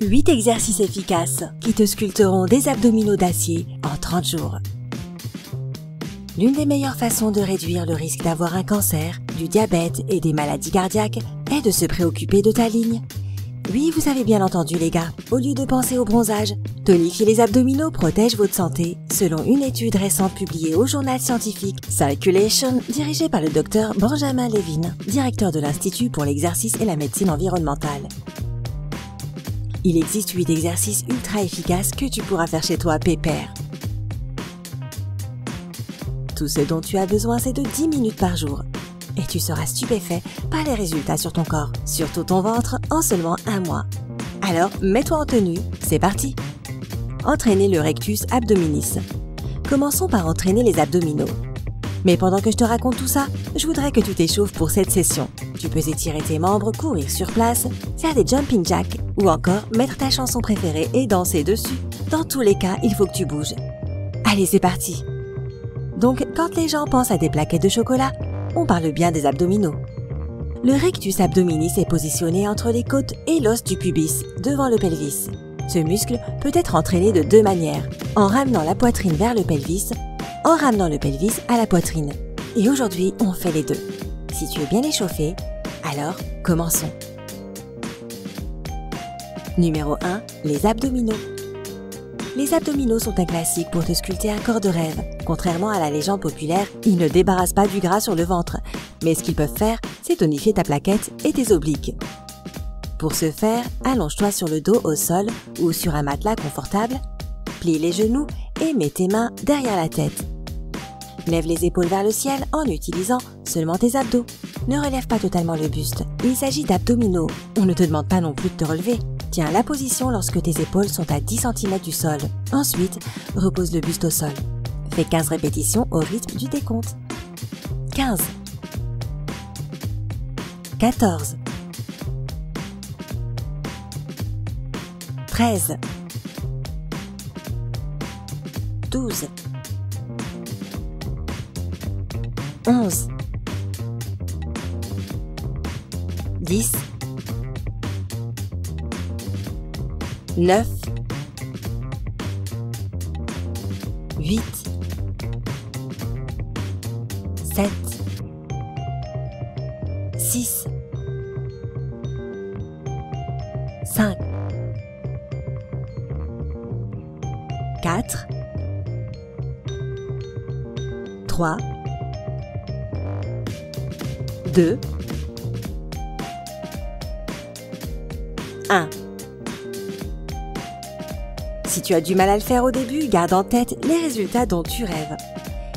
8 exercices efficaces qui te sculpteront des abdominaux d'acier en 30 jours. L'une des meilleures façons de réduire le risque d'avoir un cancer, du diabète et des maladies cardiaques est de se préoccuper de ta ligne. Oui, vous avez bien entendu les gars, au lieu de penser au bronzage, tonifier les abdominaux protège votre santé, selon une étude récente publiée au journal scientifique Circulation, dirigée par le docteur Benjamin Levin, directeur de l'Institut pour l'exercice et la médecine environnementale. Il existe 8 exercices ultra efficaces que tu pourras faire chez toi pépère. Tout ce dont tu as besoin, c'est de 10 minutes par jour. Et tu seras stupéfait par les résultats sur ton corps, surtout ton ventre, en seulement 1 mois. Alors, mets-toi en tenue, c'est parti! Entraîner le rectus abdominis. Commençons par entraîner les abdominaux. Mais pendant que je te raconte tout ça, je voudrais que tu t'échauffes pour cette session. Tu peux étirer tes membres, courir sur place, faire des jumping jacks ou encore mettre ta chanson préférée et danser dessus. Dans tous les cas, il faut que tu bouges. Allez, c'est parti! Donc, quand les gens pensent à des plaquettes de chocolat, on parle bien des abdominaux. Le rectus abdominis est positionné entre les côtes et l'os du pubis, devant le pelvis. Ce muscle peut être entraîné de 2 manières, en ramenant la poitrine vers le pelvis, en ramenant le pelvis à la poitrine. Et aujourd'hui, on fait les deux. Si tu es bien échauffé, alors commençons. Numéro 1, les abdominaux. Les abdominaux sont un classique pour te sculpter un corps de rêve. Contrairement à la légende populaire, ils ne débarrassent pas du gras sur le ventre. Mais ce qu'ils peuvent faire, c'est tonifier ta plaquette et tes obliques. Pour ce faire, allonge-toi sur le dos au sol ou sur un matelas confortable, plie les genoux et mets tes mains derrière la tête. Lève les épaules vers le ciel en utilisant seulement tes abdos. Ne relève pas totalement le buste, il s'agit d'abdominaux. On ne te demande pas non plus de te relever. Tiens la position lorsque tes épaules sont à 10 cm du sol. Ensuite, repose le buste au sol. Fais 15 répétitions au rythme du décompte. 15 14 13 12 11 10 9 8 7 6 5 4 3 2 1. Si tu as du mal à le faire au début, garde en tête les résultats dont tu rêves.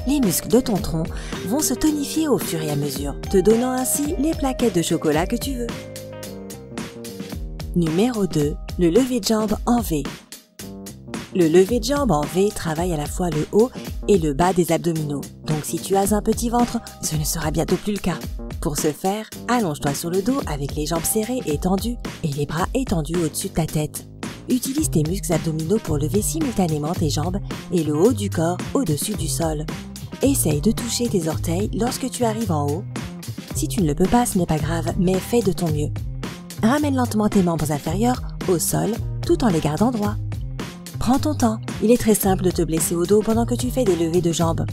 Les muscles de ton tronc vont se tonifier au fur et à mesure, te donnant ainsi les plaquettes de chocolat que tu veux. Numéro 2, le lever de jambes en V. Le lever de jambes en V travaille à la fois le haut et le bas des abdominaux. Donc si tu as un petit ventre, ce ne sera bientôt plus le cas. Pour ce faire, allonge-toi sur le dos avec les jambes serrées et tendues et les bras étendus au-dessus de ta tête. Utilise tes muscles abdominaux pour lever simultanément tes jambes et le haut du corps au-dessus du sol. Essaye de toucher tes orteils lorsque tu arrives en haut. Si tu ne le peux pas, ce n'est pas grave, mais fais de ton mieux. Ramène lentement tes membres inférieurs au sol tout en les gardant droits. Prends ton temps, il est très simple de te blesser au dos pendant que tu fais des levées de jambes.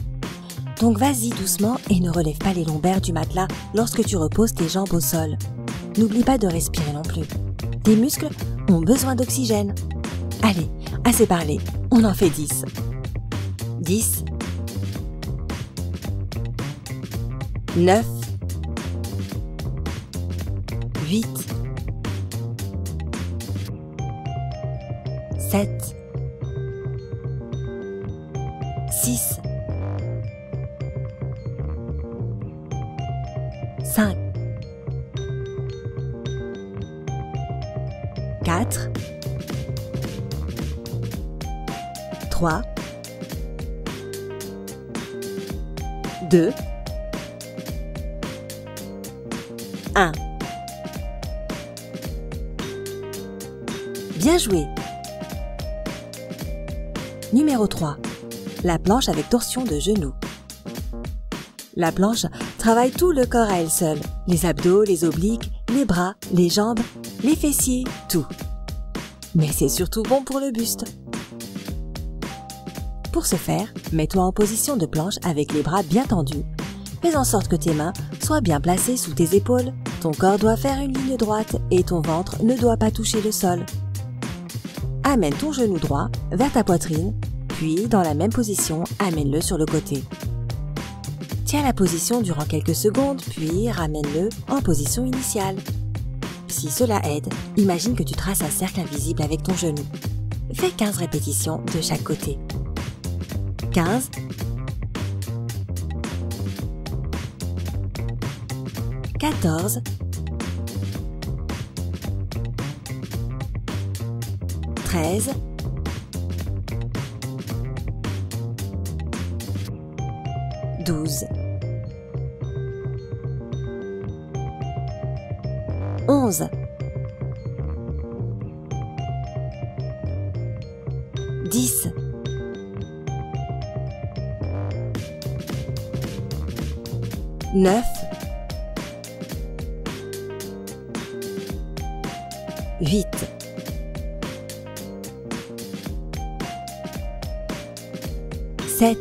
Donc vas-y doucement et ne relève pas les lombaires du matelas lorsque tu reposes tes jambes au sol. N'oublie pas de respirer non plus. Tes muscles ont besoin d'oxygène. Allez, assez parlé, on en fait 10. 10 9 8 7 6 5 4 3 2 1. Bien joué! Numéro 3. La planche avec torsion de genou. La planche travaille tout le corps à elle seule. Les abdos, les obliques, les bras, les jambes, les fessiers, tout. mais c'est surtout bon pour le buste. Pour ce faire, mets-toi en position de planche avec les bras bien tendus. Fais en sorte que tes mains soient bien placées sous tes épaules. Ton corps doit faire une ligne droite et ton ventre ne doit pas toucher le sol. Amène ton genou droit vers ta poitrine, puis dans la même position, amène-le sur le côté. Tiens la position durant quelques secondes, puis ramène-le en position initiale. Si cela aide, imagine que tu traces un cercle invisible avec ton genou. Fais 15 répétitions de chaque côté. 15, 14, 13, 12, 11, 10, 9, 8, 7,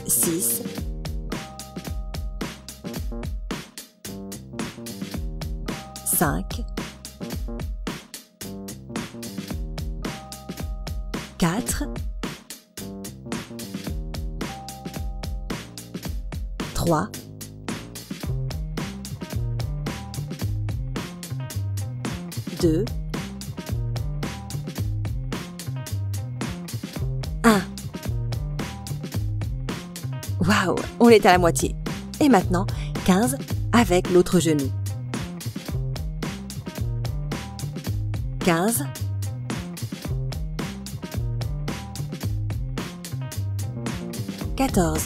6, 5, 4, 3, 2, 1. Waouh, on est à la moitié. Et maintenant, 15 avec l'autre genou. 15, 14,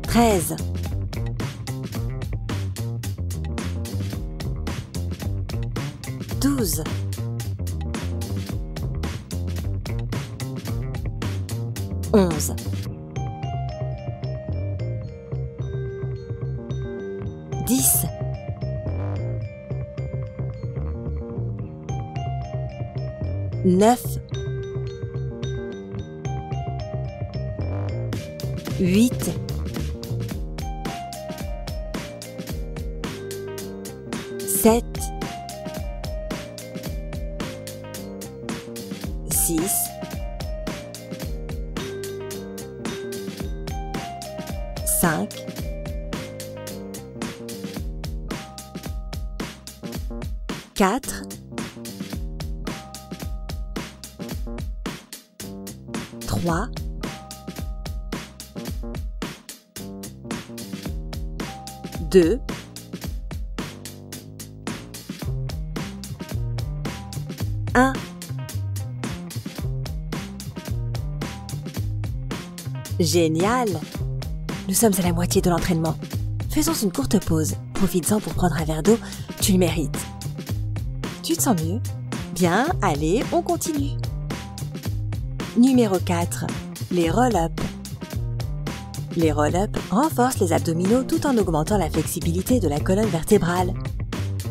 13, 12, 11, 10, 9, 8, 7, 6, 5, 4, 3, 2, 1. Génial! Nous sommes à la moitié de l'entraînement. Faisons une courte pause. Profites-en pour prendre un verre d'eau. Tu le mérites. Tu te sens mieux? Bien, allez, on continue. Numéro 4. Les roll-up. Les roll-up renforcent les abdominaux tout en augmentant la flexibilité de la colonne vertébrale.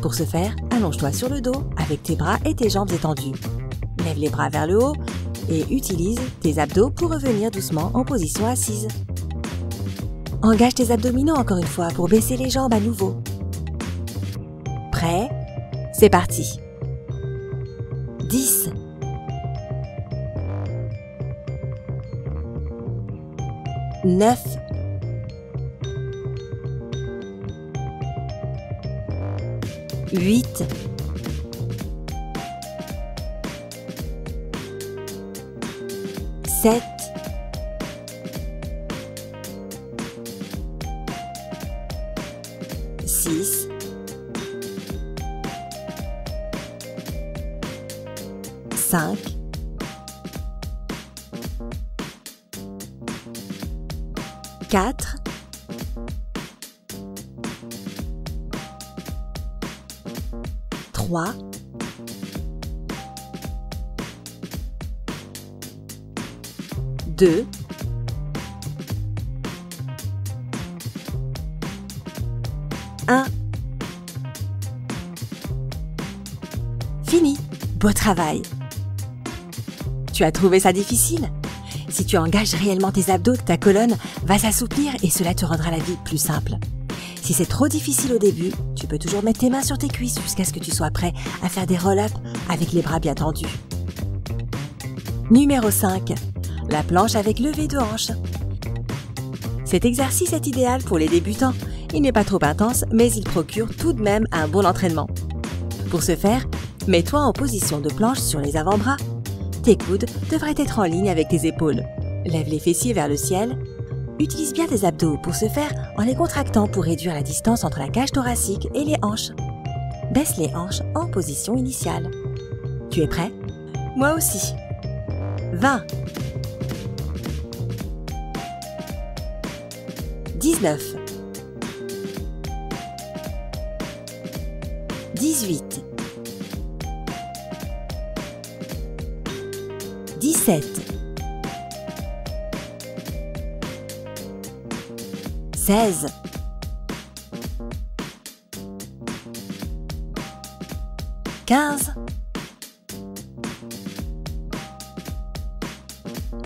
Pour ce faire, allonge-toi sur le dos avec tes bras et tes jambes étendus. Lève les bras vers le haut et utilise tes abdos pour revenir doucement en position assise. Engage tes abdominaux encore une fois pour baisser les jambes à nouveau. Prêt? C'est parti. 10, 9, 8, 7, 6, 5, 4, 3, 2, 1. Fini. Beau travail. Tu as trouvé ça difficile? Si tu engages réellement tes abdos, ta colonne va s'assouplir et cela te rendra la vie plus simple. Si c'est trop difficile au début, tu peux toujours mettre tes mains sur tes cuisses jusqu'à ce que tu sois prêt à faire des roll-ups avec les bras bien tendus. Numéro 5. La planche avec levé de hanche. Cet exercice est idéal pour les débutants. Il n'est pas trop intense, mais il procure tout de même un bon entraînement. Pour ce faire, mets-toi en position de planche sur les avant-bras. Tes coudes devraient être en ligne avec tes épaules. Lève les fessiers vers le ciel. Utilise bien tes abdos pour ce faire en les contractant pour réduire la distance entre la cage thoracique et les hanches. Baisse les hanches en position initiale. Tu es prêt? Moi aussi. 20. 19. 18. 17. 16. 15.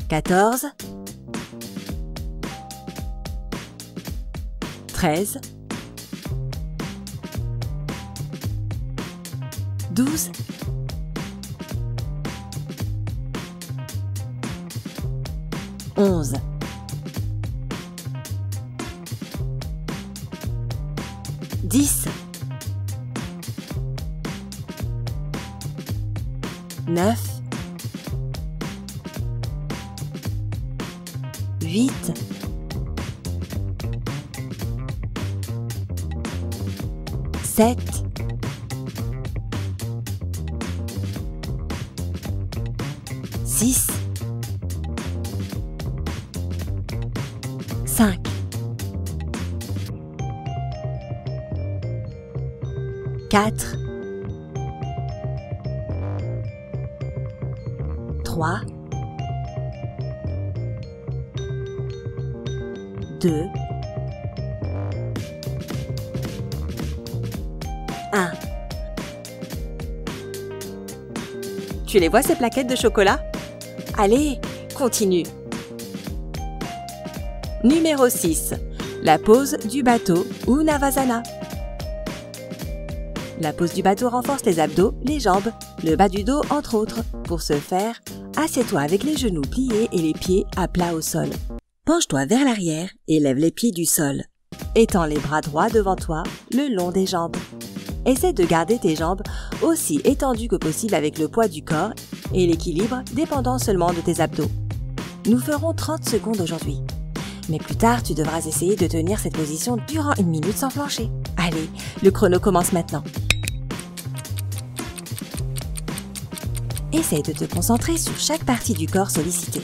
14. 13. 12. 11. 10. 9. 8. 7. 6. 5. 4. 3. 2. 1. Tu les vois ces plaquettes de chocolat? Allez, continue. Numéro 6. La pose du bateau ou Navasana. La pose du bateau renforce les abdos, les jambes, le bas du dos entre autres. Pour ce faire, assieds-toi avec les genoux pliés et les pieds à plat au sol. Penche-toi vers l'arrière et lève les pieds du sol. Étends les bras droits devant toi, le long des jambes. Essaie de garder tes jambes aussi étendues que possible avec le poids du corps et l'équilibre dépendant seulement de tes abdos. Nous ferons 30 secondes aujourd'hui. Mais plus tard, tu devras essayer de tenir cette position durant 1 minute sans flancher. Allez, le chrono commence maintenant. Essaie de te concentrer sur chaque partie du corps sollicitée.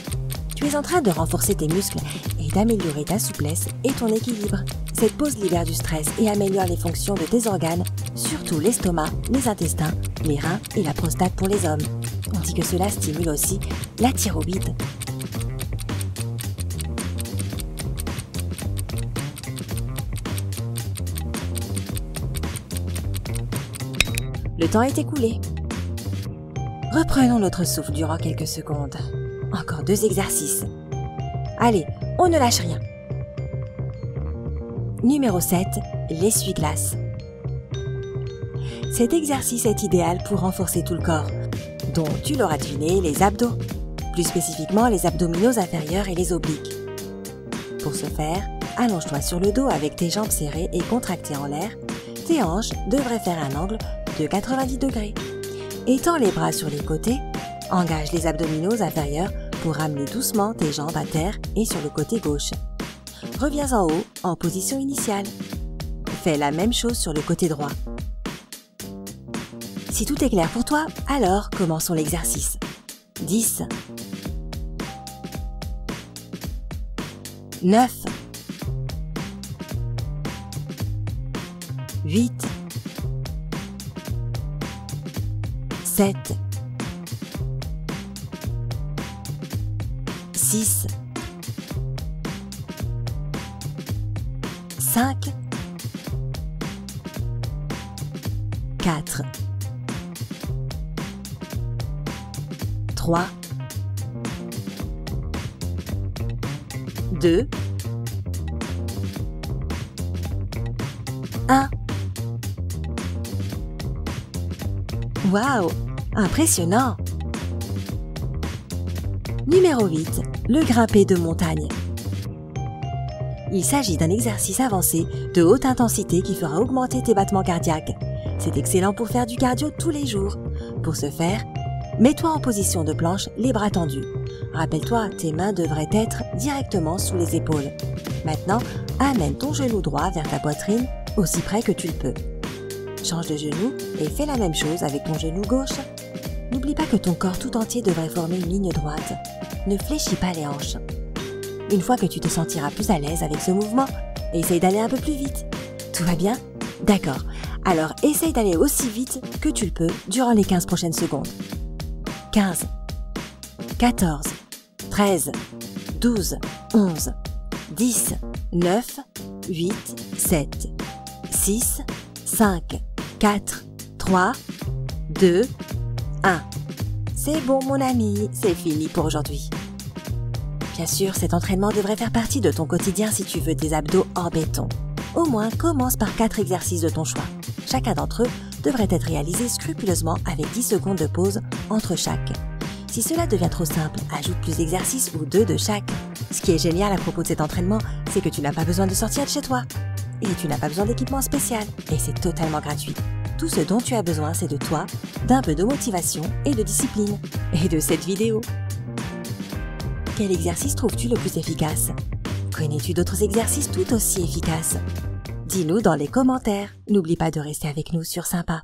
Tu es en train de renforcer tes muscles et d'améliorer ta souplesse et ton équilibre. Cette pose libère du stress et améliore les fonctions de tes organes, surtout l'estomac, les intestins, les reins et la prostate pour les hommes. On dit que cela stimule aussi la thyroïde. Le temps est écoulé. Reprenons notre souffle durant quelques secondes. Encore 2 exercices. Allez, on ne lâche rien. Numéro 7, l'essuie-glace. Cet exercice est idéal pour renforcer tout le corps, dont tu l'auras deviné, les abdos, plus spécifiquement les abdominaux inférieurs et les obliques. Pour ce faire, allonge-toi sur le dos avec tes jambes serrées et contractées en l'air. Tes hanches devraient faire un angle de 90 degrés. Étends les bras sur les côtés, engage les abdominaux inférieurs pour ramener doucement tes jambes à terre et sur le côté gauche. Reviens en haut en position initiale. Fais la même chose sur le côté droit. Si tout est clair pour toi, alors commençons l'exercice. 10. 9. 8. 7. 6. 5. 4, 3, 2, 1. Waouh, impressionnant! Numéro 8, le grimper de montagne. Il s'agit d'un exercice avancé de haute intensité qui fera augmenter tes battements cardiaques. C'est excellent pour faire du cardio tous les jours. Pour ce faire, mets-toi en position de planche, les bras tendus. Rappelle-toi, tes mains devraient être directement sous les épaules. Maintenant, amène ton genou droit vers ta poitrine, aussi près que tu le peux. Change de genou et fais la même chose avec ton genou gauche. N'oublie pas que ton corps tout entier devrait former une ligne droite. Ne fléchis pas les hanches. Une fois que tu te sentiras plus à l'aise avec ce mouvement, essaye d'aller un peu plus vite. Tout va bien? D'accord. Alors essaye d'aller aussi vite que tu le peux durant les 15 prochaines secondes. 15, 14, 13, 12, 11, 10, 9, 8, 7, 6, 5, 4, 3, 2, 1. C'est bon mon ami, c'est fini pour aujourd'hui. Bien sûr, cet entraînement devrait faire partie de ton quotidien si tu veux des abdos en béton. Au moins, commence par 4 exercices de ton choix. Chacun d'entre eux devrait être réalisé scrupuleusement avec 10 secondes de pause entre chaque. Si cela devient trop simple, ajoute plus d'exercices ou 2 de chaque. Ce qui est génial à propos de cet entraînement, c'est que tu n'as pas besoin de sortir de chez toi. Et tu n'as pas besoin d'équipement spécial. Et c'est totalement gratuit. Tout ce dont tu as besoin, c'est de toi, d'un peu de motivation et de discipline. Et de cette vidéo. Quel exercice trouves-tu le plus efficace? Connais-tu d'autres exercices tout aussi efficaces? Dis-nous dans les commentaires. N'oublie pas de rester avec nous sur Sympa.